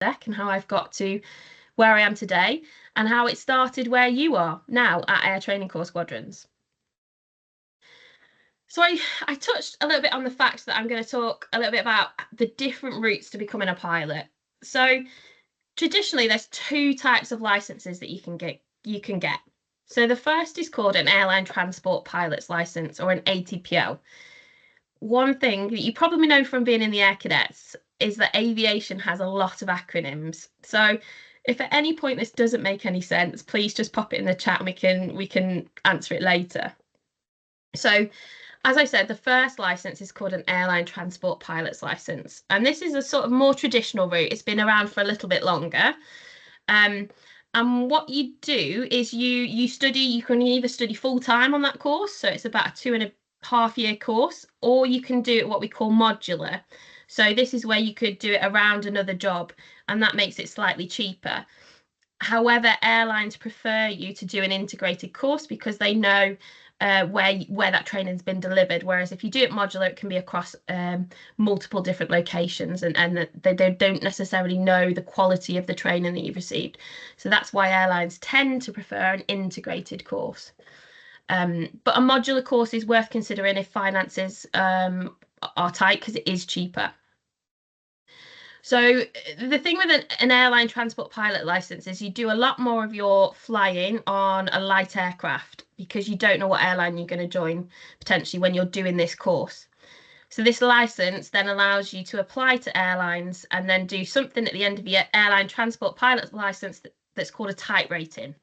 and how I've got to where I am today and how it started where you are now at Air Training Corps Squadrons. So I touched a little bit on the fact that I'm going to talk a little bit about the different routes to becoming a pilot. So traditionally, there's two types of licenses that you can get. So the first is called an airline transport pilot's license, or an ATPL. One thing that you probably know from being in the Air Cadets is that aviation has a lot of acronyms. So if at any point this doesn't make any sense, please just pop it in the chat and we can answer it later. So as I said, the first license is called an airline transport pilot's license. And this is a sort of more traditional route. It's been around for a little bit longer. And what you do is you can either study full time on that course, so it's about a 2.5 year course, or you can do it what we call modular. So this is where you could do it around another job, and that makes it slightly cheaper. However, airlines prefer you to do an integrated course because they know where that training's been delivered. Whereas if you do it modular, it can be across multiple different locations, and they don't necessarily know the quality of the training that you've received. So that's why airlines tend to prefer an integrated course. But a modular course is worth considering if finances are tight, because it is cheaper. So the thing with an airline transport pilot license is you do a lot more of your flying on a light aircraft because you don't know what airline you're going to join potentially when you're doing this course. So this license then allows you to apply to airlines and then do something at the end of your airline transport pilot license that's called a type rating.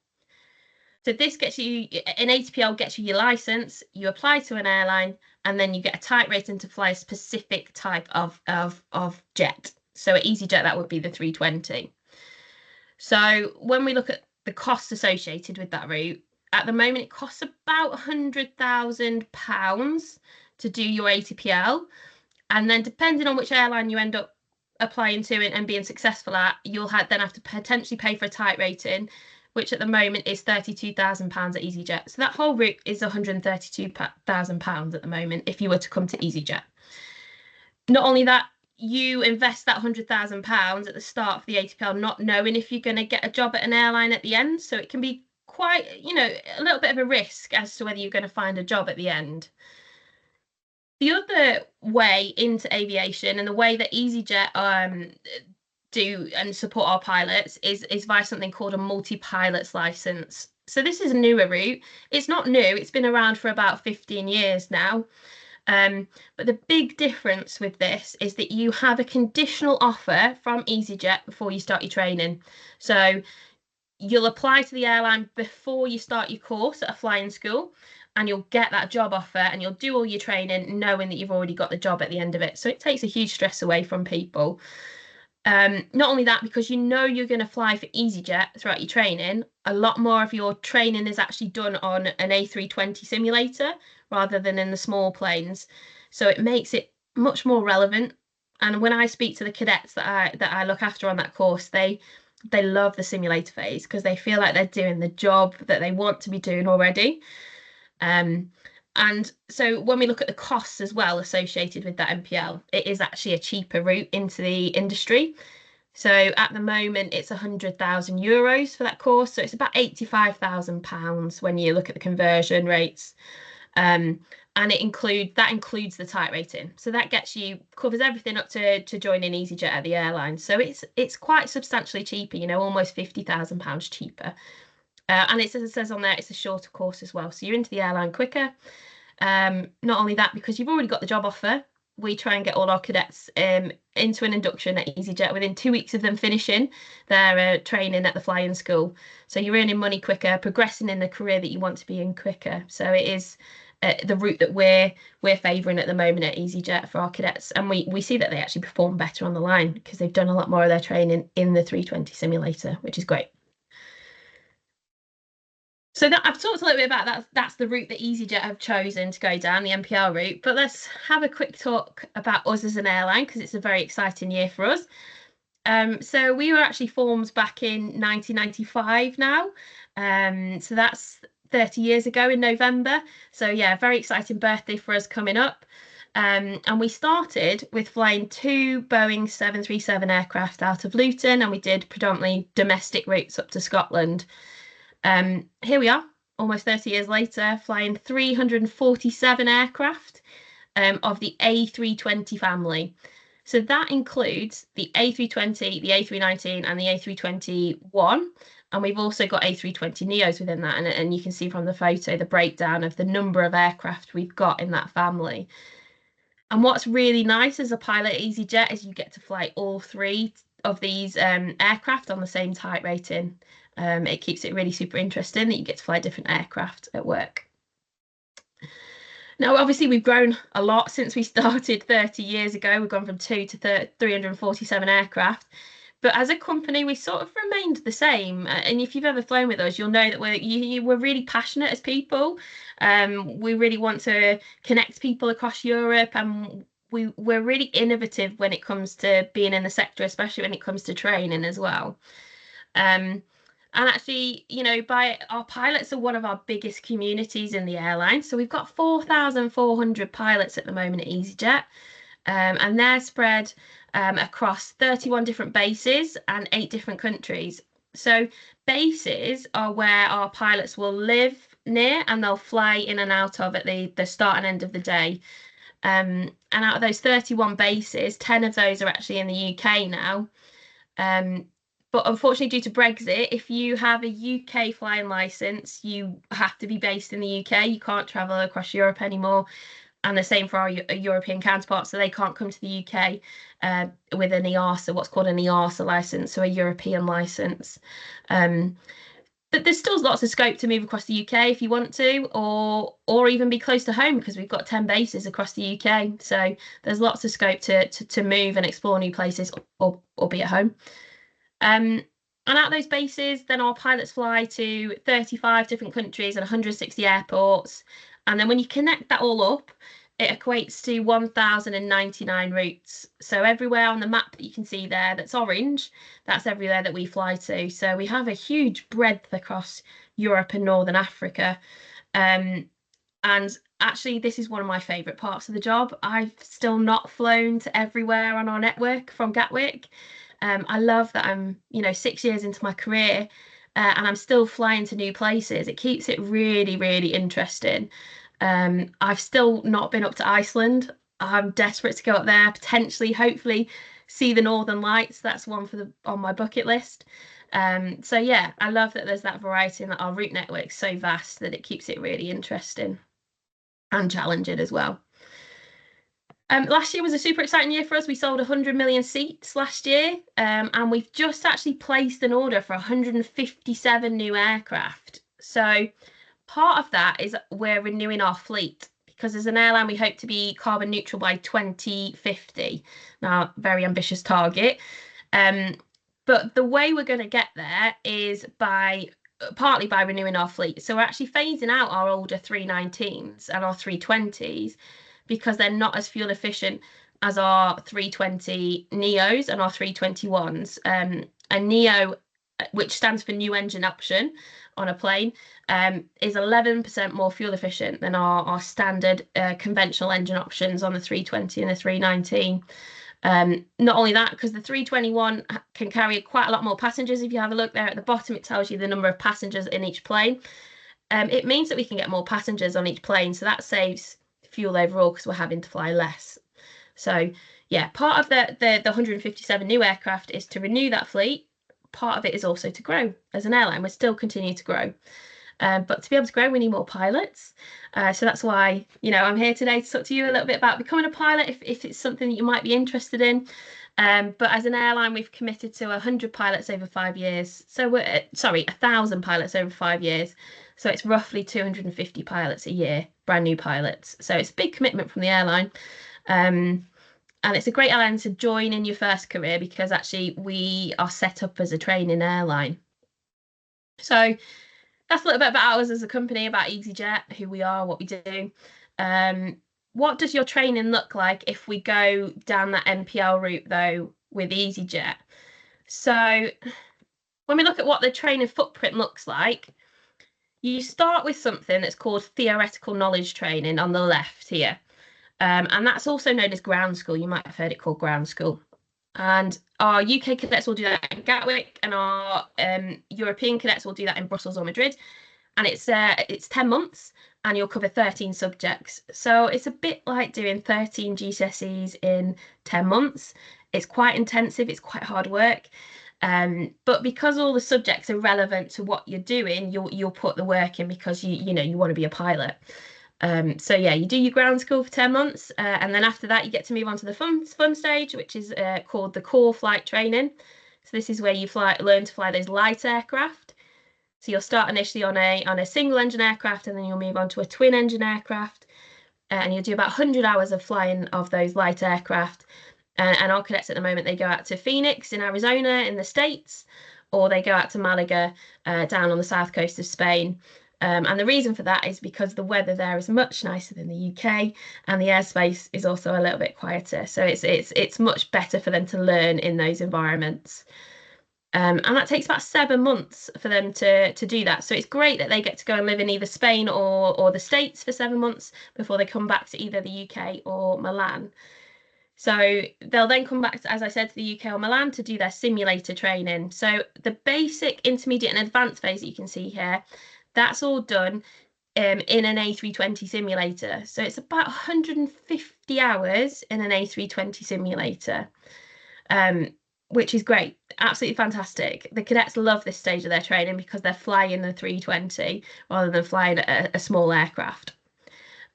So this gets you, an ATPL gets you your license, you apply to an airline, and then you get a type rating to fly a specific type of jet. So at EasyJet, that would be the 320. So when we look at the costs associated with that route, at the moment, it costs about £100,000 to do your ATPL. And then depending on which airline you end up applying to and being successful at, you'll then have to potentially pay for a type rating, which at the moment is £32,000 at EasyJet. So that whole route is £132,000 at the moment if you were to come to EasyJet. Not only that, you invest that £100,000 at the start of the ATPL, not knowing if you're going to get a job at an airline at the end. So it can be quite, a little bit of a risk as to whether you're going to find a job at the end. The other way into aviation, and the way that EasyJet do and support our pilots, is via something called a multi-pilot's license. So this is a newer route. It's not new. It's been around for about 15 years now. But the big difference with this is that you have a conditional offer from EasyJet before you start your training. So you'll apply to the airline before you start your course at a flying school, and you'll get that job offer, and you'll do all your training knowing that you've already got the job at the end of it. So it takes a huge stress away from people. Not only that, because you're going to fly for EasyJet throughout your training, a lot more of your training is actually done on an A320 simulator rather than in the small planes. So it makes it much more relevant. And when I speak to the cadets that I look after on that course, they love the simulator phase because they feel like they're doing the job that they want to be doing already. And so when we look at the costs as well associated with that MPL, it is actually a cheaper route into the industry. So at the moment, it's €100,000 for that course. So it's about £85,000 when you look at the conversion rates. And that includes the type rating. So that covers everything up to joining EasyJet at the airline. So it's quite substantially cheaper, almost £50,000 cheaper. And as it says on there, it's a shorter course as well. So you're into the airline quicker. Not only that, because you've already got the job offer, we try and get all our cadets into an induction at EasyJet within 2 weeks of them finishing their training at the flying school. So you're earning money quicker, progressing in the career that you want to be in quicker. So it is the route that we're favouring at the moment at EasyJet for our cadets. And we see that they actually perform better on the line because they've done a lot more of their training in the 320 simulator, which is great. So I've talked a little bit about that. That's the route that EasyJet have chosen to go down, the MPL route. But let's have a quick talk about us as an airline, because it's a very exciting year for us. So we were actually formed back in 1995 now. So that's 30 years ago in November. So yeah, very exciting birthday for us coming up. And we started with flying 2 Boeing 737 aircraft out of Luton, and we did predominantly domestic routes up to Scotland. Here we are, almost 30 years later, flying 347 aircraft of the A320 family. So that includes the A320, the A319, and the A321. And we've also got A320neos within that. And you can see from the photo the breakdown of the number of aircraft we've got in that family. And what's really nice as a pilot at EasyJet is you get to fly all three of these aircraft on the same type rating. It keeps it really super interesting that you get to fly different aircraft at work. Now, obviously, we've grown a lot since we started 30 years ago. We've gone from 2 to 347 aircraft. But as a company, we sort of remained the same. And if you've ever flown with us, you'll know that we're really passionate as people. We really want to connect people across Europe, and we're really innovative when it comes to being in the sector, especially when it comes to training as well. And actually, by our pilots are one of our biggest communities in the airline. So we've got 4,400 pilots at the moment at EasyJet, and they're spread across 31 different bases and 8 different countries. So bases are where our pilots will live near and they'll fly in and out of at the start and end of the day. And out of those 31 bases, 10 of those are actually in the UK now. But unfortunately, due to Brexit, if you have a UK flying license, you have to be based in the UK. You can't travel across Europe anymore. And the same for our European counterparts, so they can't come to the UK with an EASA, what's called an EASA license, so a European license. But there's still lots of scope to move across the UK if you want to, or even be close to home, because we've got 10 bases across the UK. So there's lots of scope to move and explore new places or be at home. And at those bases, then our pilots fly to 35 different countries and 160 airports. And then when you connect that all up, it equates to 1,099 routes. So everywhere on the map that you can see there that's orange, that's everywhere that we fly to. So we have a huge breadth across Europe and Northern Africa. And actually, this is one of my favourite parts of the job. I've still not flown to everywhere on our network from Gatwick. I love that I'm, 6 years into my career and I'm still flying to new places. It keeps it really, really interesting. I've still not been up to Iceland. I'm desperate to go up there, potentially, hopefully, see the Northern Lights. That's one on my bucket list. So yeah, I love that there's that variety and that our route network's so vast that it keeps it really interesting and challenging as well. Last year was a super exciting year for us. We sold 100 million seats last year, and we've just actually placed an order for 157 new aircraft. So part of that is we're renewing our fleet, because as an airline, we hope to be carbon neutral by 2050. Now, very ambitious target. But the way we're going to get there is partly by renewing our fleet. So we're actually phasing out our older 319s and our 320s, because they're not as fuel efficient as our 320 neos and our 321s. A neo, which stands for new engine option on a plane, is 11% more fuel efficient than our standard conventional engine options on the 320 and the 319. Not only that, because the 321 can carry quite a lot more passengers. If you have a look there at the bottom, it tells you the number of passengers in each plane. It means that we can get more passengers on each plane, so that saves fuel overall because we're having to fly less. So yeah, part of the 157 new aircraft is to renew that fleet. Part of it is also to grow as an airline. We're still continuing to grow. But to be able to grow, we need more pilots. So that's why, I'm here today to talk to you a little bit about becoming a pilot if it's something that you might be interested in. But as an airline, we've committed to 100 pilots over 5 years. So 1,000 pilots over 5 years. So it's roughly 250 pilots a year, brand new pilots. So it's a big commitment from the airline. And it's a great airline to join in your first career, because actually we are set up as a training airline. So that's a little bit about us as a company, about EasyJet, who we are, what we do. What does your training look like if we go down that NPL route, though, with EasyJet? So when we look at what the training footprint looks like, you start with something that's called theoretical knowledge training on the left here. And that's also known as ground school. You might have heard it called ground school. And our UK cadets will do that in Gatwick, and our European cadets will do that in Brussels or Madrid. And it's 10 months, and you'll cover 13 subjects. So it's a bit like doing 13 GCSEs in 10 months. It's quite intensive, it's quite hard work. But because all the subjects are relevant to what you're doing, you'll put the work in because you want to be a pilot. So yeah, you do your ground school for 10 months, and then after that you get to move on to the fun stage, which is called the core flight training. So this is where you learn to fly those light aircraft. So you'll start initially on a single engine aircraft, and then you'll move on to a twin engine aircraft, and you'll do about 100 hours of flying of those light aircraft. And our cadets at the moment, they go out to Phoenix in Arizona in the States, or they go out to Malaga down on the south coast of Spain. And the reason for that is because the weather there is much nicer than the UK, and the airspace is also a little bit quieter. So it's much better for them to learn in those environments. And that takes about 7 months for them to do that. So it's great that they get to go and live in either Spain or the States for 7 months before they come back to either the UK or Milan. So they'll then come back, as I said, to the UK or Milan to do their simulator training. So the basic, intermediate, and advanced phase that you can see here, that's all done in an A320 simulator. So it's about 150 hours in an A320 simulator, which is great, absolutely fantastic. The cadets love this stage of their training because they're flying the 320 rather than flying a small aircraft.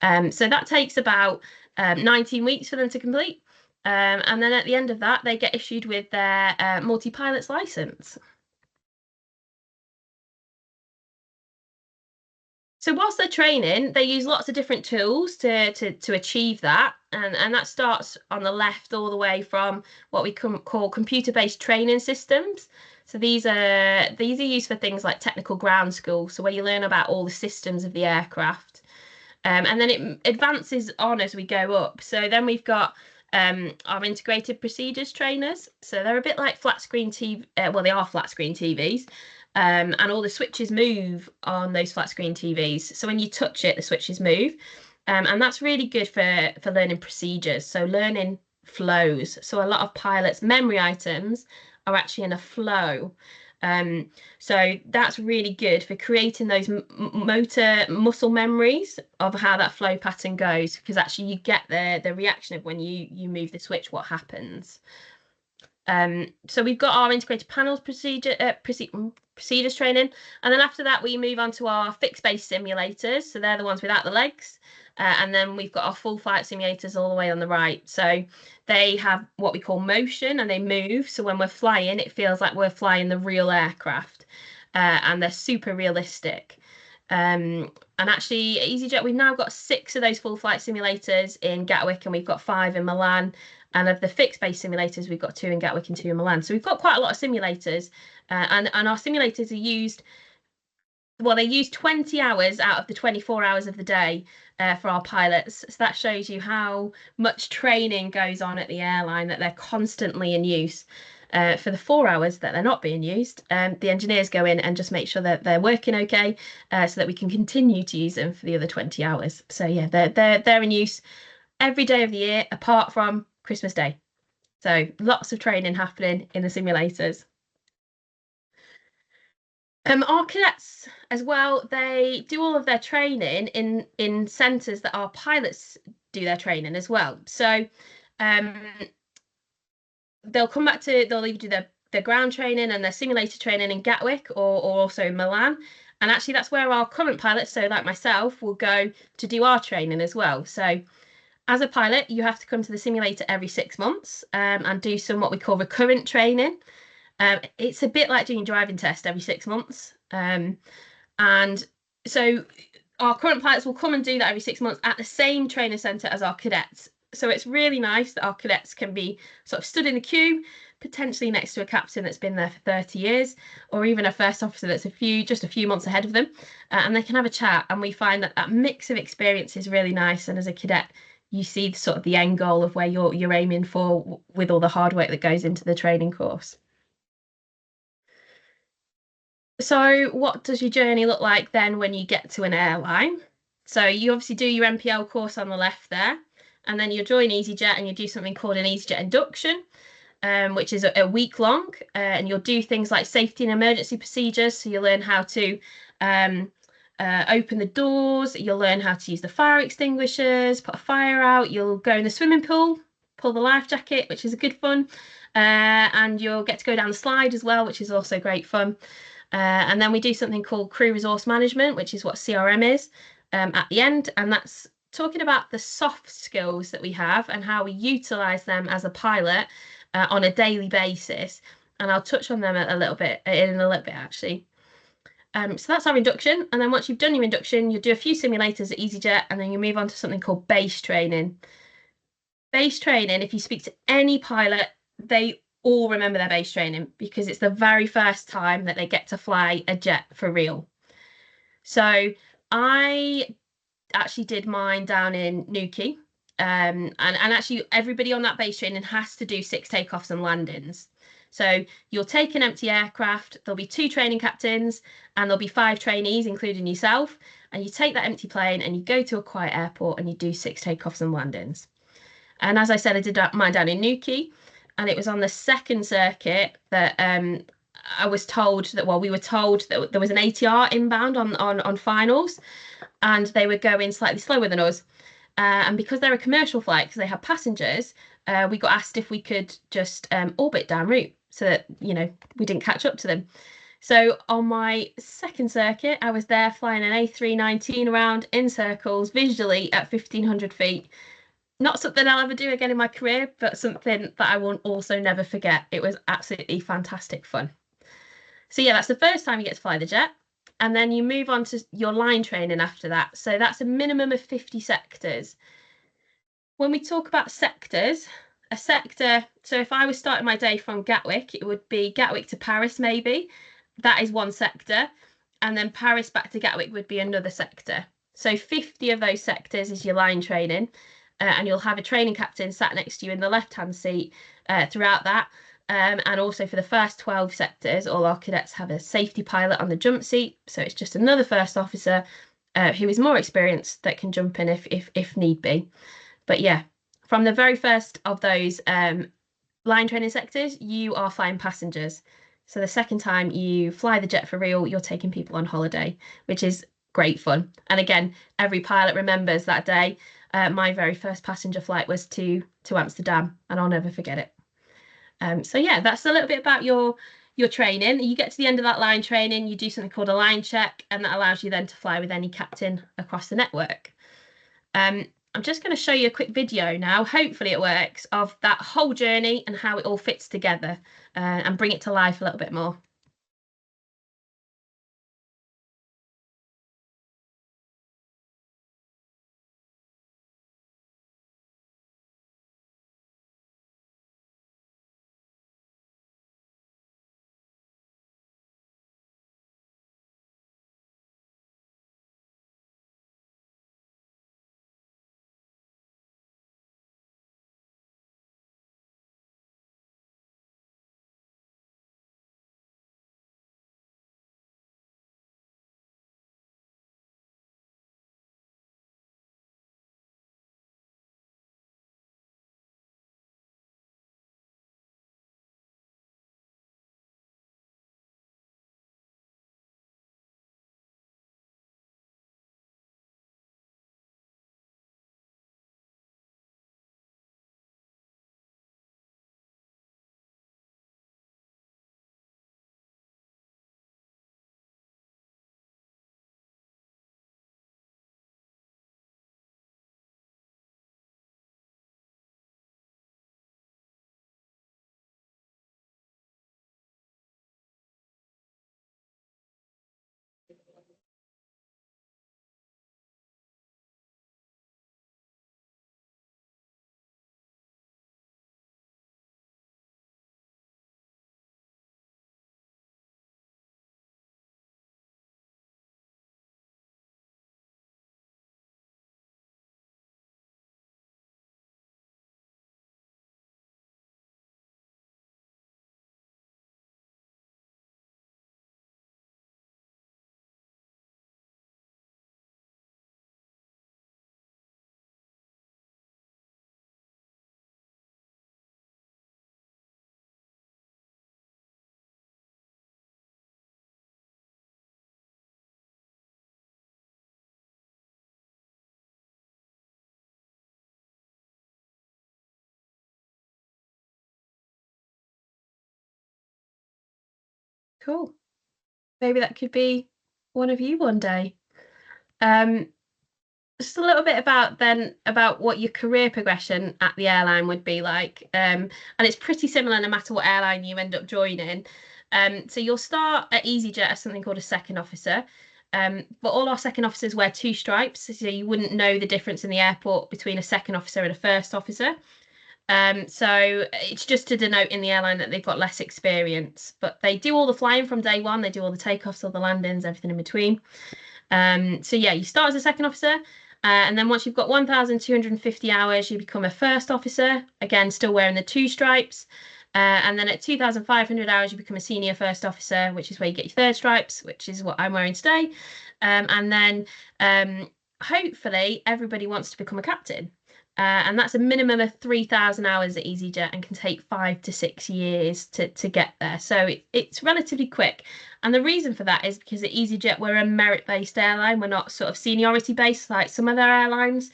So that takes about 19 weeks for them to complete. And then at the end of that, they get issued with their multi-pilot's license. So whilst they're training, they use lots of different tools to achieve that. And that starts on the left all the way from what we call computer-based training systems. So these are used for things like technical ground school, so where you learn about all the systems of the aircraft. And then it advances on as we go up. So then we've got our integrated procedures trainers. So they're a bit like flat screen TV. Well, they are flat screen TVs. And all the switches move on those flat screen TVs. So when you touch it, the switches move. And that's really good for learning procedures. So learning flows. So a lot of pilots' memory items are actually in a flow. So that's really good for creating those motor muscle memories of how that flow pattern goes, because actually you get the reaction of when you move the switch, what happens. So we've got our integrated panels procedures training, and then after that we move on to our fixed base simulators. So they're the ones without the legs. And then we've got our full flight simulators all the way on the right. So they have what we call motion, and they move. So when we're flying, it feels like we're flying the real aircraft, and they're super realistic. And actually, at EasyJet, we've now got 6 of those full flight simulators in Gatwick, and we've got 5 in Milan. And of the fixed base simulators, we've got 2 in Gatwick and 2 in Milan. So we've got quite a lot of simulators, and our simulators are used. Well, they use 20 hours out of the 24 hours of the day for our pilots. So that shows you how much training goes on at the airline, that they're constantly in use. For the 4 hours that they're not being used, the engineers go in and just make sure that they're working okay, so that we can continue to use them for the other 20 hours. So yeah, they're in use every day of the year apart from Christmas Day. So lots of training happening in the simulators. Our cadets as well, they do all of their training in centres that our pilots do their training as well. So they'll either do their ground training and their simulator training in Gatwick or also in Milan. And actually that's where our current pilots, so like myself, will go to do our training as well. So as a pilot, you have to come to the simulator every 6 months and do some what we call recurrent training. It's a bit like doing a driving test every 6 months. And so our current pilots will come and do that every 6 months at the same training centre as our cadets. So it's really nice that our cadets can be sort of stood in the queue, potentially next to a captain that's been there for 30 years, or even a first officer that's just a few months ahead of them, and they can have a chat. And we find that mix of experience is really nice. And as a cadet, you see sort of the end goal of where you're aiming for with all the hard work that goes into the training course. So what does your journey look like then when you get to an airline? So you obviously do your NPL course on the left there. and then you'll join EasyJet and you do something called an EasyJet induction, which is a week long, and you'll do things like safety and emergency procedures. So you'll learn how to open the doors, you'll learn how to use the fire extinguishers, put a fire out, you'll go in the swimming pool, pull the life jacket, which is a good fun, and you'll get to go down the slide as well, which is also great fun. And then we do something called crew resource management, which is what CRM is, at the end, and that's talking about the soft skills that we have and how we utilize them as a pilot on a daily basis. And I'll touch on them in a little bit actually. So that's our induction. And then once you've done your induction, you do a few simulators at EasyJet, and then you move on to something called base training. Base training, if you speak to any pilot, they all remember their base training because it's the very first time that they get to fly a jet for real. So I actually did mine down in Newquay. And actually everybody on that base training has to do 6 takeoffs and landings. So you'll take an empty aircraft, there'll be 2 training captains, and there'll be 5 trainees, including yourself. And you take that empty plane and you go to a quiet airport and you do 6 takeoffs and landings. And as I said, I did mine down in Newquay, and it was on the second circuit that I was told that, well, we were told that there was an ATR inbound on finals, and they were going slightly slower than us. And because they're a commercial flight, because they have passengers, we got asked if we could just orbit down route so that, you know, we didn't catch up to them. So on my second circuit, I was there flying an A319 around in circles visually at 1,500 feet. Not something I'll ever do again in my career, but something that I will also never forget. It was absolutely fantastic fun. So yeah, that's the first time you get to fly the jet. And then you move on to your line training after that. So that's a minimum of 50 sectors. When we talk about sectors, a sector, so if I was starting my day from Gatwick, it would be Gatwick to Paris, maybe. That is one sector. And then Paris back to Gatwick would be another sector. So 50 of those sectors is your line training. And you'll have a training captain sat next to you in the left-hand seat throughout that. And also for the first 12 sectors, all our cadets have a safety pilot on the jump seat. So it's just another first officer who is more experienced that can jump in if need be. But yeah, from the very first of those line training sectors, you are flying passengers. So the second time you fly the jet for real, you're taking people on holiday, which is great fun. And again, every pilot remembers that day. My very first passenger flight was to Amsterdam, and I'll never forget it. So yeah, that's a little bit about your training. You get to the end of that line training, you do something called a line check, and that allows you then to fly with any captain across the network. I'm just going to show you a quick video now, hopefully it works, of that whole journey and how it all fits together, and bring it to life a little bit more. Cool. Maybe that could be one of you one day. Um, just a little bit about what your career progression at the airline would be like. And it's pretty similar no matter what airline you end up joining. So you'll start at EasyJet as something called a second officer. But all our second officers wear two stripes, so you wouldn't know the difference in the airport between a second officer and a first officer. So it's just to denote in the airline that they've got less experience, but they do all the flying from day one. They do all the takeoffs, all the landings, everything in between. So yeah, you start as a second officer, and then once you've got 1,250 hours, you become a first officer, again, still wearing the two stripes. And then at 2,500 hours, you become a senior first officer, which is where you get your third stripes, which is what I'm wearing today. And then hopefully everybody wants to become a captain. And that's a minimum of 3,000 hours at EasyJet and can take 5 to 6 years to get there. So it's relatively quick. And the reason for that is because at EasyJet, we're a merit-based airline. We're not sort of seniority-based like some other airlines.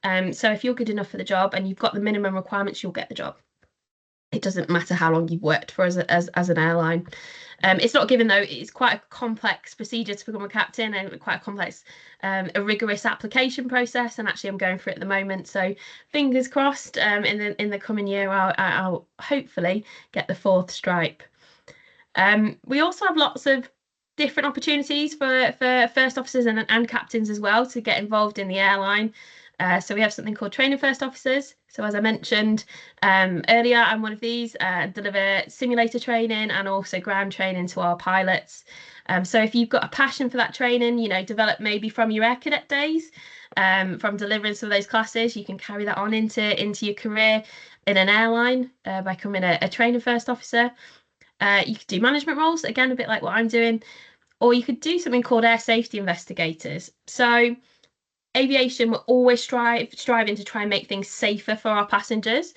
So if you're good enough for the job and you've got the minimum requirements, you'll get the job. It doesn't matter how long you've worked for as an airline. It's not given, though. It's quite a complex procedure to become a captain and quite a complex, a rigorous application process. And actually, I'm going through it at the moment. So fingers crossed, in the coming year, I'll hopefully get the fourth stripe. We also have lots of different opportunities for first officers and captains as well to get involved in the airline. So we have something called training first officers. So as I mentioned earlier, I'm one of these, deliver simulator training and also ground training to our pilots. So if you've got a passion for that training, develop maybe from your air cadet days, from delivering some of those classes, you can carry that on into your career in an airline by becoming a training first officer. You could do management roles, again, a bit like what I'm doing, or you could do something called air safety investigators. So aviation, we're always striving to try and make things safer for our passengers.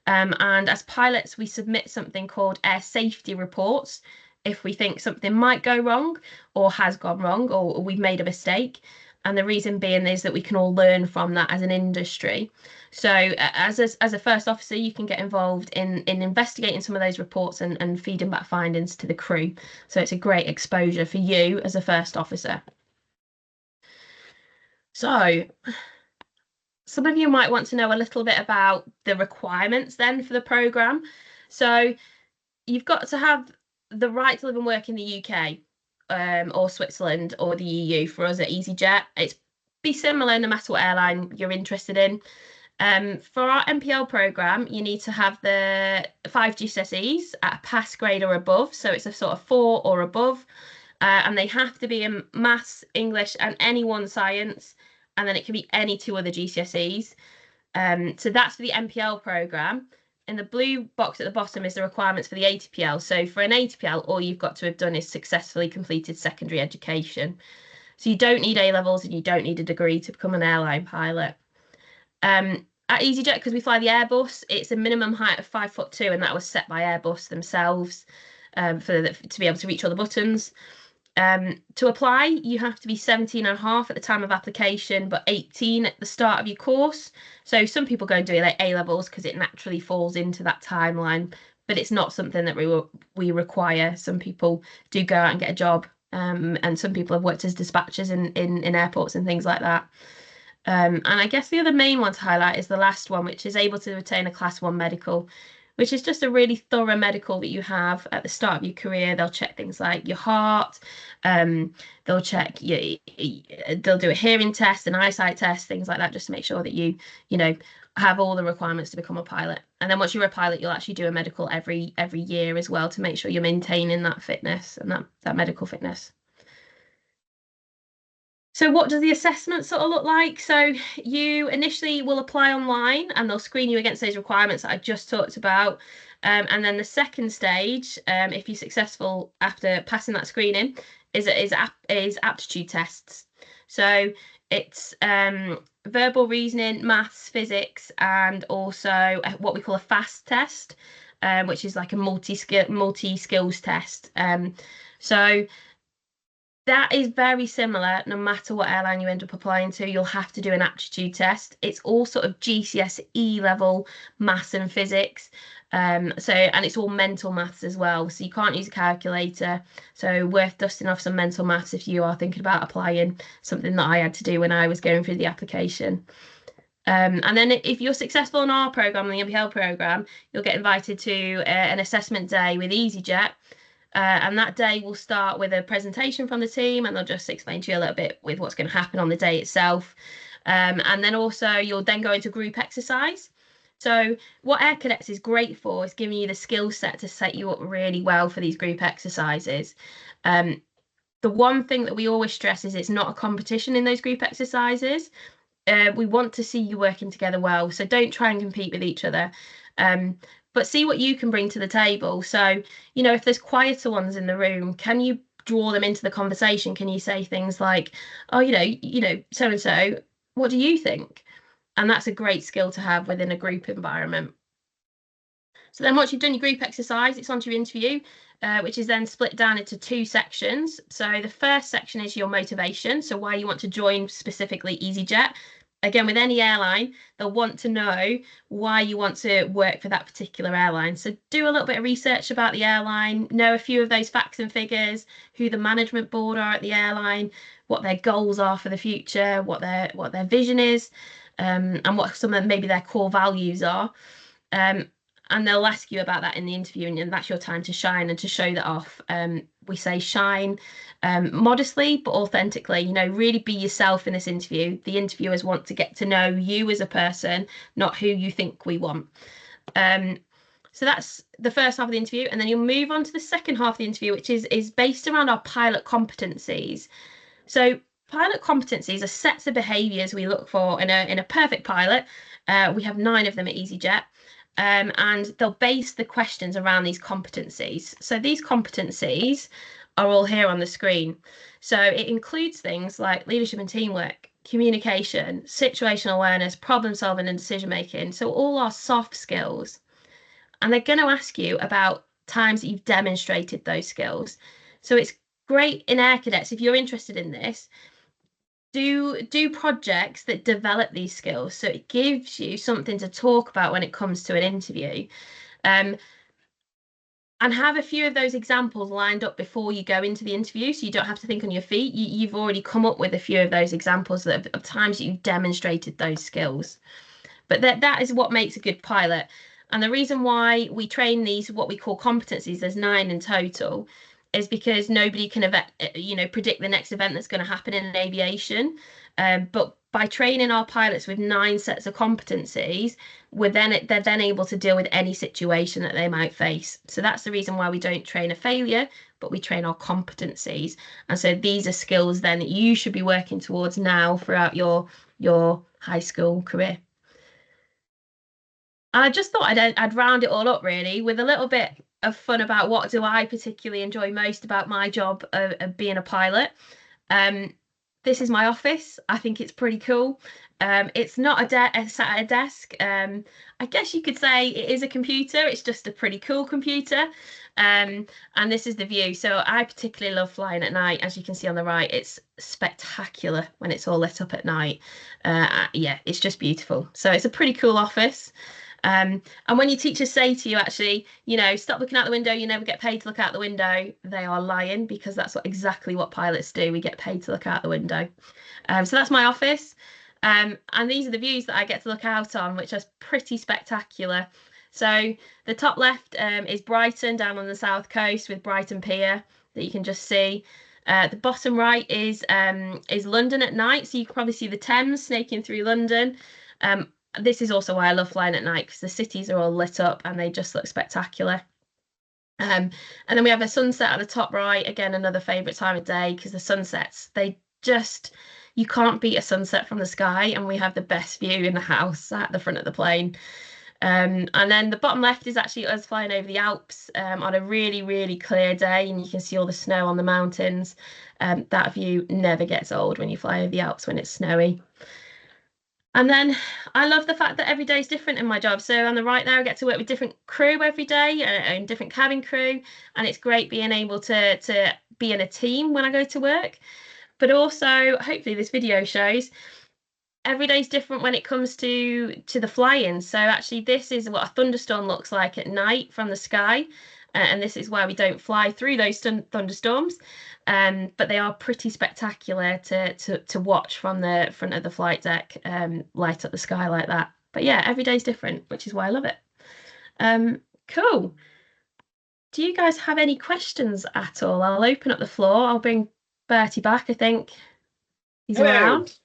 And as pilots, we submit something called air safety reports if we think something might go wrong or has gone wrong or we've made a mistake. And the reason being is that we can all learn from that as an industry. So as a first officer, you can get involved in investigating some of those reports and feeding back findings to the crew. So it's a great exposure for you as a first officer. So some of you might want to know a little bit about the requirements then for the programme. So you've got to have the right to live and work in the UK or Switzerland or the EU. For us at EasyJet, it's be similar no matter what airline you're interested in. For our NPL programme, you need to have the 5 GCSEs at a pass grade or above. So it's a sort of 4 or above. And they have to be in maths, English, and any one science. And then it can be any 2 other GCSEs. So that's for the NPL programme. And the blue box at the bottom is the requirements for the ATPL. So for an ATPL, all you've got to have done is successfully completed secondary education. So you don't need A-levels and you don't need a degree to become an airline pilot. At EasyJet, because we fly the Airbus, it's a minimum height of 5'2", and that was set by Airbus themselves to be able to reach all the buttons. To apply, you have to be 17.5 at the time of application, but 18 at the start of your course. So some people go and do like A-levels because it naturally falls into that timeline, but it's not something that we require. Some people do go out and get a job, and some people have worked as dispatchers in airports and things like that. And I guess the other main one to highlight is the last one, which is able to retain a Class 1 medical, which is just a really thorough medical that you have at the start of your career. They'll check things like your heart, they'll check they'll do a hearing test, an eyesight test, things like that, just to make sure that you have all the requirements to become a pilot. And then once you're a pilot, you'll actually do a medical every year as well to make sure you're maintaining that fitness and that medical fitness. So what does the assessment sort of look like? So you initially will apply online and they'll screen you against those requirements that I just talked about. And then the second stage, if you're successful after passing that screening, is aptitude tests. So it's verbal reasoning, maths, physics, and also what we call a FAST test, which is like a multi-skills test. So that is very similar no matter what airline you end up applying to. You'll have to do an aptitude test. It's all sort of GCSE level maths and physics. And it's all mental maths as well, so you can't use a calculator. So worth dusting off some mental maths if you are thinking about applying, something that I had to do when I was going through the application. And then if you're successful in our program, the MPL program, you'll get invited to an assessment day with EasyJet. And that day will start with a presentation from the team, and they'll just explain to you a little bit with what's going to happen on the day itself. And then also you'll then go into group exercise. So what Air Cadets is great for is giving you the skill set to set you up really well for these group exercises. The one thing that we always stress is it's not a competition in those group exercises. We want to see you working together well, so don't try and compete with each other. But see what you can bring to the table. So, you know, if there's quieter ones in the room, can you draw them into the conversation? Can you say things like, oh, so and so, what do you think? And that's a great skill to have within a group environment. So then once you've done your group exercise, it's onto your interview, which is then split down into two sections. So the first section is your motivation, so why you want to join specifically EasyJet. Again, with any airline, they'll want to know why you want to work for that particular airline. So do a little bit of research about the airline, know a few of those facts and figures, who the management board are at the airline, what their goals are for the future, what their vision is, and what some of maybe their core values are. And they'll ask you about that in the interview, and that's your time to shine and to show that off. We say shine modestly but authentically. You know, really be yourself in this interview. The interviewers want to get to know you as a person, not who you think we want. So that's the first half of the interview, and then you'll move on to the second half of the interview, which is based around our pilot competencies. So pilot competencies are sets of behaviours we look for in a perfect pilot. We have 9 of them at EasyJet. And they'll base the questions around these competencies. So these competencies are all here on the screen. So it includes things like leadership and teamwork, communication, situational awareness, problem solving and decision making. So all our soft skills. And they're going to ask you about times that you've demonstrated those skills. So it's great in Air Cadets, if you're interested in this, do projects that develop these skills, so it gives you something to talk about when it comes to an interview, and have a few of those examples lined up before you go into the interview, so you don't have to think on your feet. You've already come up with a few of those examples of times that you've demonstrated those skills. But that is what makes a good pilot. And the reason why we train these, what we call competencies, there's 9 in total, is because nobody can predict the next event that's going to happen in aviation. But by training our pilots with 9 sets of competencies, they're then able to deal with any situation that they might face. So that's the reason why we don't train a failure, but we train our competencies. And so these are skills then that you should be working towards now throughout your high school career. And I just thought I'd round it all up really with a little bit of fun about what do I particularly enjoy most about my job of being a pilot. This is my office. I think it's pretty cool. It's not sat at a desk. I guess you could say it is a computer. It's just a pretty cool computer. And this is the view. So I particularly love flying at night. As you can see on the right, it's spectacular when it's all lit up at night. Yeah, it's just beautiful. So it's a pretty cool office. And when your teachers say to you, actually, stop looking out the window, you never get paid to look out the window, they are lying, because that's exactly what pilots do. We get paid to look out the window. So that's my office. And these are the views that I get to look out on, which are pretty spectacular. So the top left is Brighton down on the south coast with Brighton Pier that you can just see. The bottom right is London at night. So you can probably see the Thames snaking through London. This is also why I love flying at night, because the cities are all lit up and they just look spectacular. And then we have a sunset at the top right. Again, another favourite time of day, because the sunsets, you can't beat a sunset from the sky, and we have the best view in the house at the front of the plane. And then the bottom left is actually us flying over the Alps on a really, really clear day, and you can see all the snow on the mountains. That view never gets old when you fly over the Alps when it's snowy. And then I love the fact that every day is different in my job. So on the right there, I get to work with different crew every day and different cabin crew. And it's great being able to be in a team when I go to work. But also, hopefully this video shows, every day's different when it comes to the flying. So actually, this is what a thunderstorm looks like at night from the sky, and this is why we don't fly through those thunderstorms. But they are pretty spectacular to watch from the front of the flight deck, light up the sky like that. But yeah, every day's different, which is why I love it. Cool. Do you guys have any questions at all? I'll open up the floor. I'll bring Bertie back. I think he's Hello. around.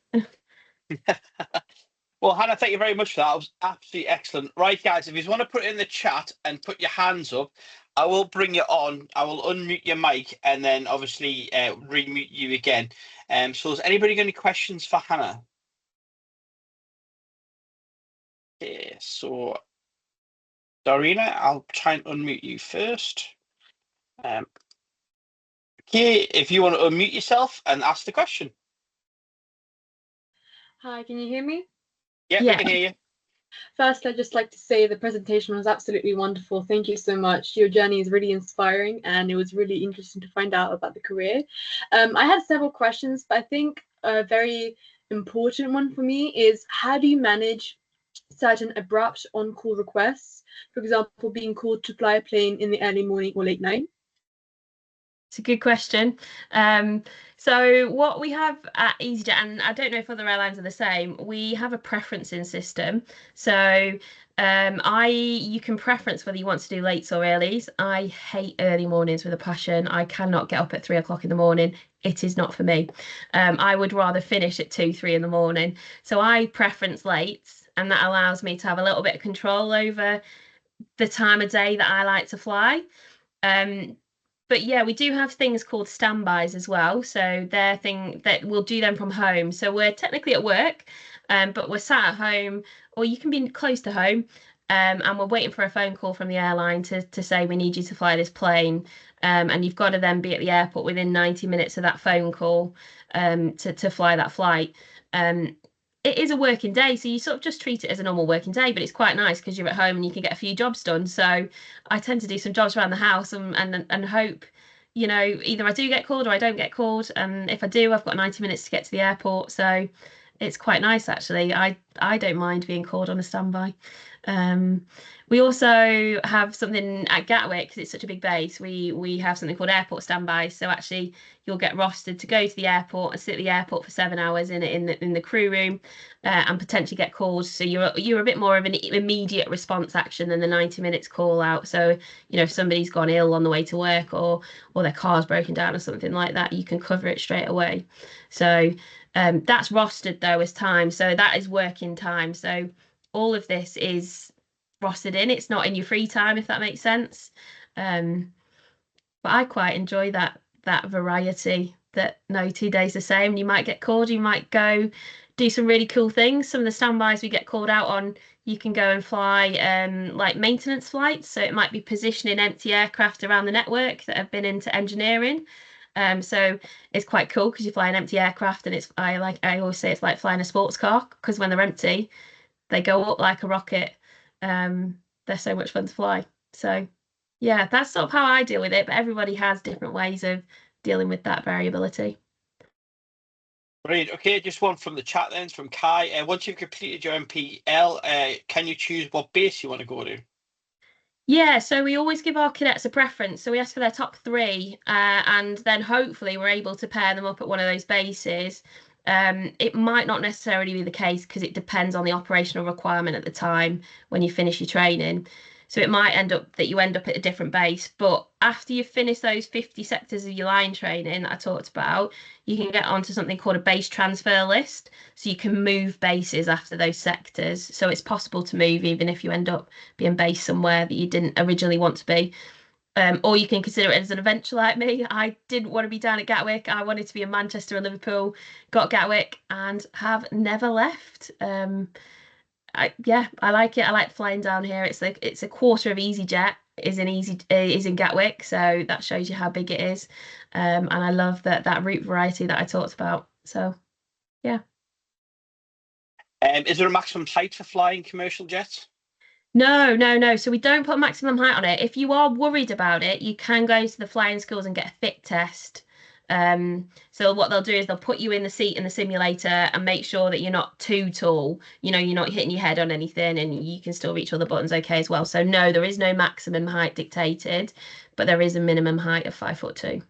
Well, Hannah, thank you very much for that. It was absolutely excellent. Right, guys, if you want to put it in the chat and put your hands up, I will bring you on. I will unmute your mic and then obviously remute you again. So has anybody got any questions for Hannah? Okay, so Dorina, I'll try and unmute you first. Okay, if you want to unmute yourself and ask the question. Hi, can you hear me? Yeah, we can hear you. First, I'd just like to say the presentation was absolutely wonderful. Thank you so much. Your journey is really inspiring, and it was really interesting to find out about the career. I had several questions, but I think a very important one for me is how do you manage certain abrupt on-call requests? For example, being called to fly a plane in the early morning or late night. It's a good question. So what we have at EasyJet, and I don't know if other airlines are the same, we have a preferencing system. So you can preference whether you want to do lates or earlies. I hate early mornings with a passion. I cannot get up at 3 o'clock in the morning. It is not for me. I would rather finish at 2, 3 in the morning. So I preference lates, and that allows me to have a little bit of control over the time of day that I like to fly. But yeah, we do have things called standbys as well. So they're thing that we'll do them from home. So we're technically at work, but we're sat at home, or you can be close to home, and we're waiting for a phone call from the airline to say we need you to fly this plane, and you've got to then be at the airport within 90 minutes of that phone call, to fly that flight. It is a working day, so you sort of just treat it as a normal working day, but it's quite nice because you're at home and you can get a few jobs done. So I tend to do some jobs around the house and hope, either I do get called or I don't get called. And if I do, I've got 90 minutes to get to the airport. So it's quite nice actually. I don't mind being called on a standby. We also have something at Gatwick because it's such a big base. We have something called airport standby. So actually, you'll get rostered to go to the airport and sit at the airport for 7 hours in the crew room, and potentially get called. So you're a bit more of an immediate response action than the 90 minutes call out. So if somebody's gone ill on the way to work or their car's broken down or something like that, you can cover it straight away. So that's rostered though as time. So that is working time. So all of this is rostered in. It's not in your free time, if that makes sense. But I quite enjoy that variety, that no 2 days the same. You might get called, you might go do some really cool things. Some of the standbys we get called out on, you can go and fly like maintenance flights. So it might be positioning empty aircraft around the network that have been into engineering. So it's quite cool because you fly an empty aircraft, and I always say it's like flying a sports car because when they're empty, they go up like a rocket. They're so much fun to fly. So yeah, that's sort of how I deal with it, but everybody has different ways of dealing with that variability. Brilliant. Okay, just one from the chat then, it's from Kai. Once you've completed your MPL, can you choose what base you want to go to? Yeah, so we always give our cadets a preference. So we ask for their top three, and then hopefully we're able to pair them up at one of those bases. It might not necessarily be the case because it depends on the operational requirement at the time when you finish your training. So it might end up that you end up at a different base. But after you finish those 50 sectors of your line training that I talked about, you can get onto something called a base transfer list. So you can move bases after those sectors. So it's possible to move even if you end up being based somewhere that you didn't originally want to be. Or you can consider it as an adventure like me. I didn't want to be down at Gatwick. I wanted to be in Manchester and Liverpool, got Gatwick and have never left. I like it. I like flying down here. It's a quarter of EasyJet is in Gatwick, so that shows you how big it is. And I love that route variety that I talked about. So yeah. Is there a maximum height for flying commercial jets? No. So we don't put maximum height on it. If you are worried about it, you can go to the flying schools and get a fit test. So what they'll do is they'll put you in the seat in the simulator and make sure that you're not too tall. You know, you're not hitting your head on anything, and you can still reach all the buttons okay as well. So no, there is no maximum height dictated, but there is a minimum height of 5'2".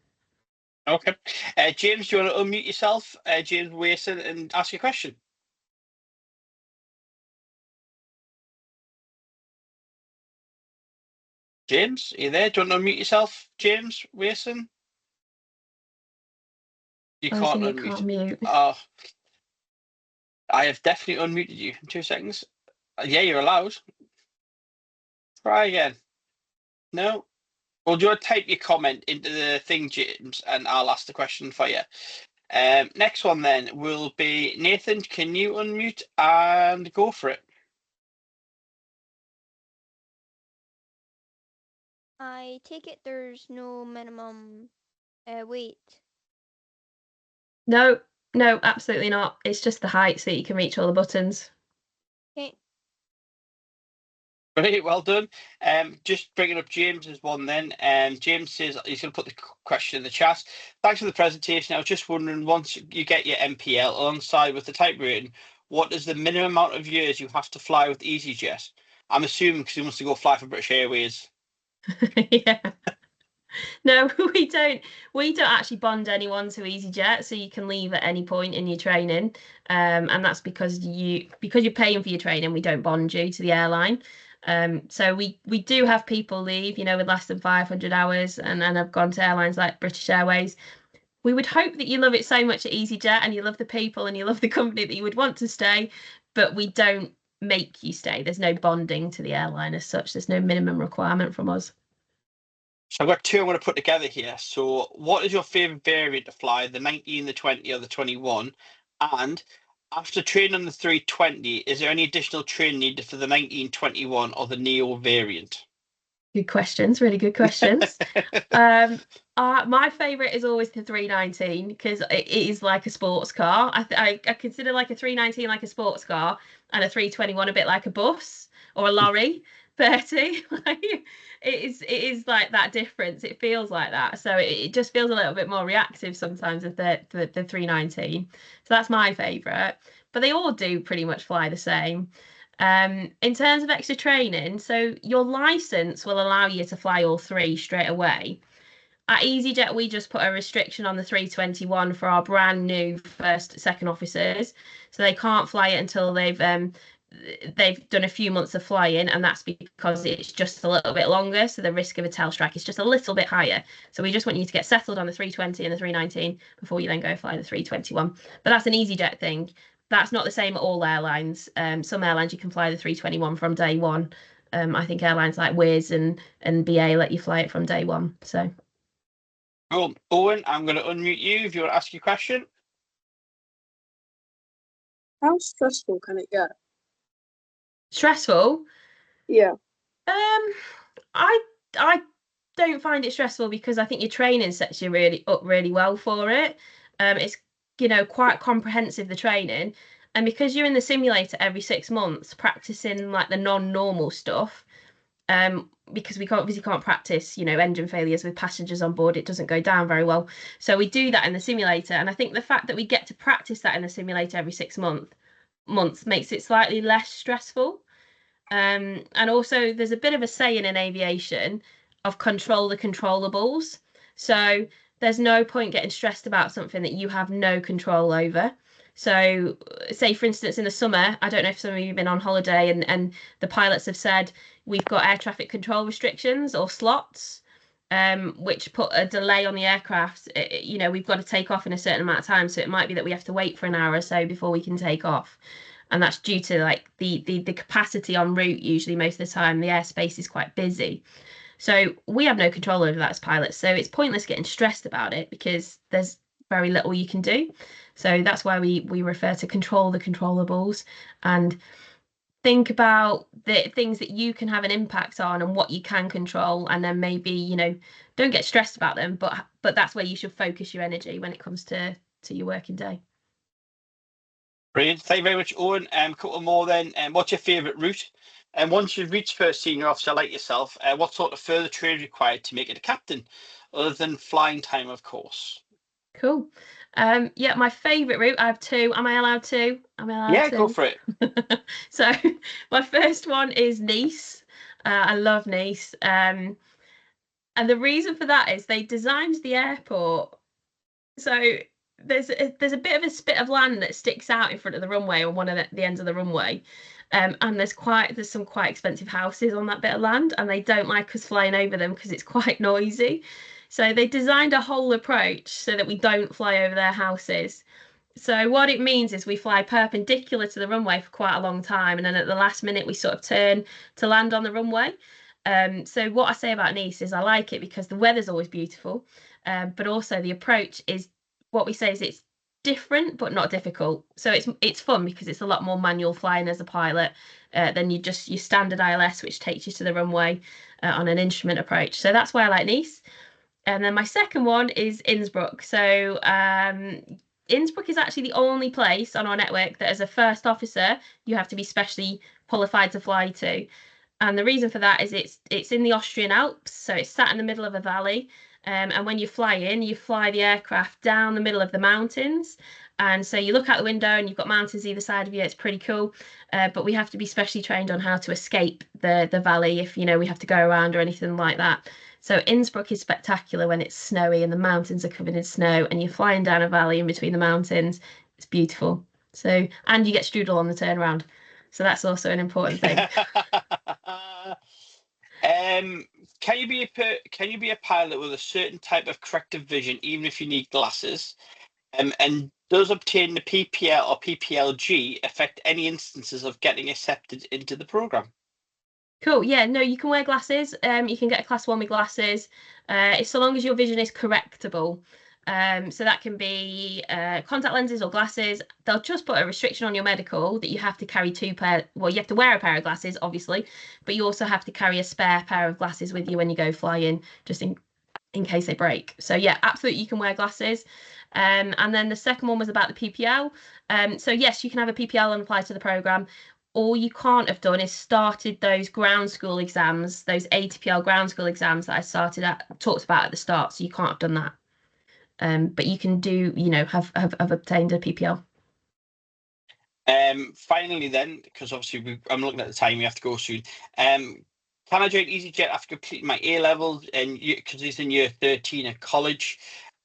Okay. James, do you want to unmute yourself, James Wilson, and ask your question? James, are you there? Do you want to unmute yourself, James Wilson? You can't unmute. Can't mute. Oh, I have definitely unmuted you in 2 seconds. Yeah, you're allowed. Try again. No? Well, do you want to type your comment into the thing, James, and I'll ask the question for you. Next one then will be Nathan. Can you unmute and go for it? I take it there's no minimum weight. No, no, absolutely not. It's just the height so that you can reach all the buttons. Okay. Great, well done. Just bringing up James's one then. James says he's going to put the question in the chat. Thanks for the presentation. I was just wondering, once you get your MPL alongside with the type rating, what is the minimum amount of years you have to fly with EasyJet? I'm assuming because he wants to go fly for British Airways. Yeah. No, we don't actually bond anyone to EasyJet, so you can leave at any point in your training. And that's because you're paying for your training, we don't bond you to the airline. So we do have people leave, you know, with less than 500 hours and have gone to airlines like British Airways. We would hope that you love it so much at EasyJet and you love the people and you love the company that you would want to stay, but we don't make you stay. There's no bonding to the airline as such. There's no minimum requirement from us. So I've got 2 I'm going to put together here. So what is your favourite variant to fly, the 19, the 20 or the 21? And after training on the 320, is there any additional training needed for the 1921 or the Neo variant? Good questions, really good questions. My favorite is always the 319 because it is like a sports car. I consider like a 319 like a sports car and a 321 a bit like a bus or a lorry. 30 like it is like that difference. It feels like that, so it just feels a little bit more reactive sometimes with the 319. So that's my favorite, but they all do pretty much fly the same. In terms of extra training, so your license will allow you to fly all 3 straight away. At EasyJet, we just put a restriction on the 321 for our brand new second officers, so they can't fly it until they've done a few months of flying, and that's because it's just a little bit longer, so the risk of a tail strike is just a little bit higher. So we just want you to get settled on the 320 and the 319 before you then go fly the 321. But that's an EasyJet thing. That's not the same at all airlines. Some airlines you can fly the 321 from day one. I think airlines like Wizz and BA let you fly it from day one. So Cool. Owen, I'm going to unmute you if you want to ask your question. How stressful can it get? stressful? Yeah. I don't find it stressful because I think your training sets you really well for it. It's, you know, quite comprehensive, the training, and because you're in the simulator every 6 months practicing like the non-normal stuff, because we obviously can't practice, you know, engine failures with passengers on board. It doesn't go down very well. So we do that in the simulator, and I think the fact that we get to practice that in the simulator every 6 months makes it slightly less stressful. And also there's a bit of a saying in aviation of control the controllables. So there's no point getting stressed about something that you have no control over. So say, for instance, in the summer, I don't know if some of you have been on holiday and the pilots have said, we've got air traffic control restrictions or slots, which put a delay on the aircraft. You know, we've got to take off in a certain amount of time. So it might be that we have to wait for an hour or so before we can take off. And that's due to like the capacity en route. Usually most of the time the airspace is quite busy, so we have no control over that as pilots. So it's pointless getting stressed about it because there's very little you can do. So that's why we refer to control the controllables and think about the things that you can have an impact on and what you can control, and then maybe, you know, don't get stressed about them, but that's where you should focus your energy when it comes to your working day. Brilliant. Thank you very much, Owen. A couple more then. What's your favourite route? And once you've reached first senior officer like yourself, what sort of further training required to make it a captain, other than flying time, of course? Cool. Yeah, my favourite route, I have two. Am I allowed to? Am I allowed Yeah, to? go for it. So my first one is Nice. I love Nice. And the reason for that is they designed the airport. So there's a bit of a spit of land that sticks out in front of the runway on one of the ends of the runway. And there's some quite expensive houses on that bit of land, and they don't like us flying over them because it's quite noisy. So they designed a whole approach so that we don't fly over their houses. So what it means is we fly perpendicular to the runway for quite a long time, and then at the last minute we sort of turn to land on the runway. So what I say about Nice is I like it because the weather's always beautiful, but also the approach is what we say is it's different but not difficult. So it's fun because it's a lot more manual flying as a pilot than your standard ILS, which takes you to the runway on an instrument approach. So that's why I like Nice. And then my second one is Innsbruck. So Innsbruck is actually the only place on our network that as a first officer, you have to be specially qualified to fly to. And the reason for that is it's in the Austrian Alps, so it's sat in the middle of a valley. And when you fly in, you fly the aircraft down the middle of the mountains. And so you look out the window and you've got mountains either side of you. It's pretty cool. But we have to be specially trained on how to escape the valley if, we have to go around or anything like that. So Innsbruck is spectacular when it's snowy and the mountains are covered in snow and you're flying down a valley in between the mountains. It's beautiful. So, and you get strudel on the turnaround. So that's also an important thing. Can you be a pilot with a certain type of corrective vision, even if you need glasses? And does obtaining the PPL or PPLG affect any instances of getting accepted into the program? Cool. Yeah, no, you can wear glasses. You can get a class one with glasses. It's so long as your vision is correctable. So that can be contact lenses or glasses. They'll just put a restriction on your medical that you have to carry well, you have to wear a pair of glasses, obviously, but you also have to carry a spare pair of glasses with you when you go flying, just in case they break. So yeah, absolutely, you can wear glasses. And then the second one was about the PPL. So yes, you can have a PPL and apply to the program. All you can't have done is started those ground school exams, those ATPL ground school exams that I talked about at the start. So you can't have done that. But you can do, have obtained a PPL. Finally, then, because obviously I'm looking at the time, we have to go soon. Can I join EasyJet after completing my A levels and because it's in year 13 at college?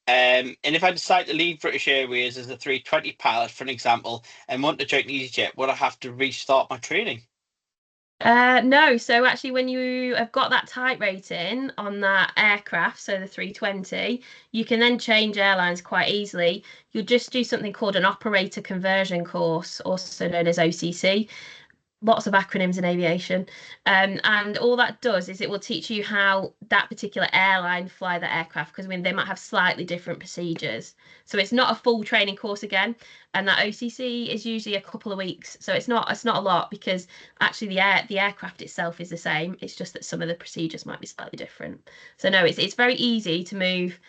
And if I decide to leave British Airways as a 320 pilot, for an example, and want to join EasyJet, would I have to restart my training? No, so actually when you have got that type rating on that aircraft, so the 320, you can then change airlines quite easily. You'll just do something called an operator conversion course, also known as OCC. Lots of acronyms in aviation. And all that does is it will teach you how that particular airline fly the aircraft, because they might have slightly different procedures. So it's not a full training course again. And that OCC is usually a couple of weeks. So it's not a lot because actually the aircraft itself is the same. It's just that some of the procedures might be slightly different. So no, it's very easy to move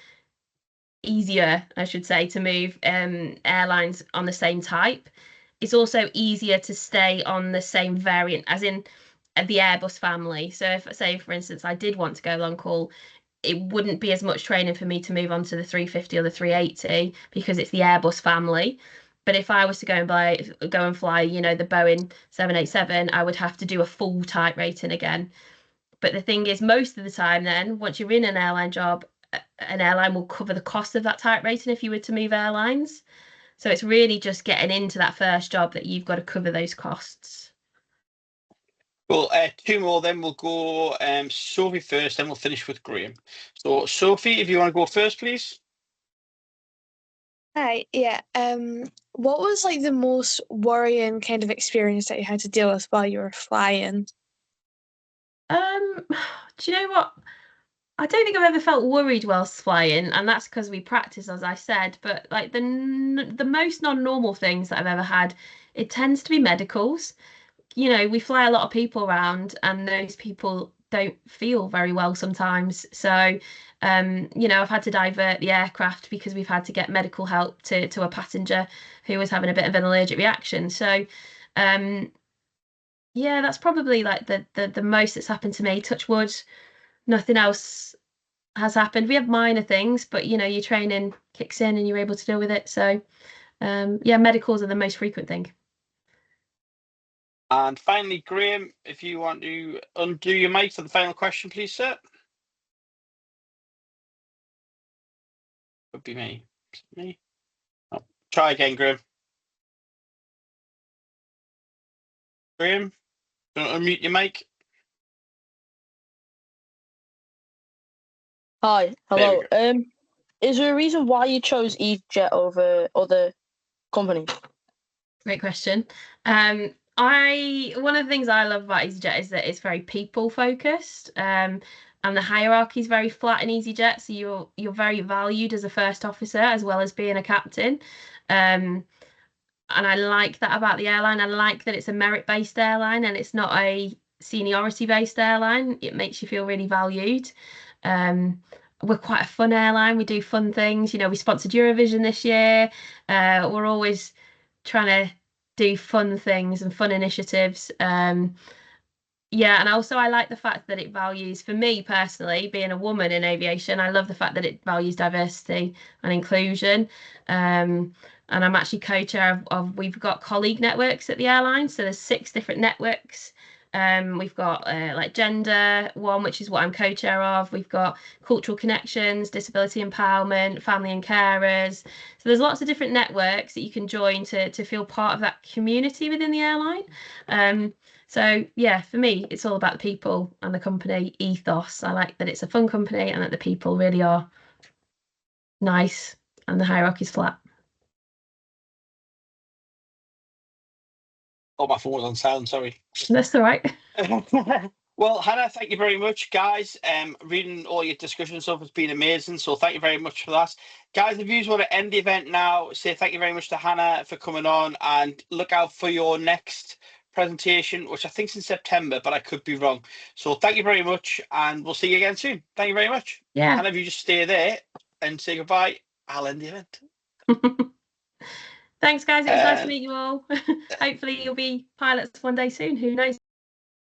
easier, I should say, to move airlines on the same type. It's also easier to stay on the same variant, as in the Airbus family. So if, say, for instance, I did want to go long haul, it wouldn't be as much training for me to move on to the 350 or the 380 because it's the Airbus family. But if I was to go and fly, the Boeing 787, I would have to do a full type rating again. But the thing is, most of the time, then once you're in an airline job, an airline will cover the cost of that type rating if you were to move airlines. So it's really just getting into that first job that you've got to cover those costs. Well, two more, then we'll go Sophie first, then we'll finish with Graham. So, Sophie, if you want to go first, please. Hi, yeah. What was like the most worrying kind of experience that you had to deal with while you were flying? Do you know what? I don't think I've ever felt worried whilst flying, and that's because we practice, as I said. But like the most non-normal things that I've ever had, it tends to be medicals. We fly a lot of people around, and those people don't feel very well sometimes. So, I've had to divert the aircraft because we've had to get medical help to a passenger who was having a bit of an allergic reaction. So, yeah, that's probably like the most that's happened to me. Touch wood, nothing else has happened. We have minor things, but you know, your training kicks in and you're able to deal with it. So yeah, medicals are the most frequent thing. And finally, Graham, if you want to undo your mic for the final question, please, sir. Would be me. Me. Oh, try again, Graham. Graham, unmute your mic. Hi, There we hello. Is there a reason why you chose EasyJet over other companies? Great question. One of the things I love about EasyJet is that it's very people focused. And the hierarchy is very flat in EasyJet, so you're very valued as a first officer as well as being a captain. And I like that about the airline. I like that it's a merit-based airline and it's not a seniority-based airline. It makes you feel really valued. We're quite a fun airline. We do fun things. You know, we sponsored Eurovision this year. We're always trying to do fun things and fun initiatives. Yeah, and also I like the fact that it values, for me personally, being a woman in aviation, I love the fact that it values diversity and inclusion. And I'm actually co-chair we've got colleague networks at the airline, so there's 6 different networks. We've got like gender one, which is what I'm co-chair of. We've got cultural connections, disability empowerment, family and carers. So there's lots of different networks that you can join to feel part of that community within the airline. So yeah, for me, it's all about the people and the company ethos. I like that it's a fun company and that the people really are nice and the hierarchy's flat. Oh, my phone was on sound, sorry. That's all right. Well, Hannah, thank you very much, guys. Reading all your discussion stuff has been amazing, so thank you very much for that. Guys, if you want to end the event now, say thank you very much to Hannah for coming on, and look out for your next presentation, which I think is in September, but I could be wrong. So thank you very much, and we'll see you again soon. Thank you very much. Yeah. Hannah, if you just stay there and say goodbye, I'll end the event. Thanks, guys. It was nice to meet you all. Hopefully you'll be pilots one day soon. Who knows?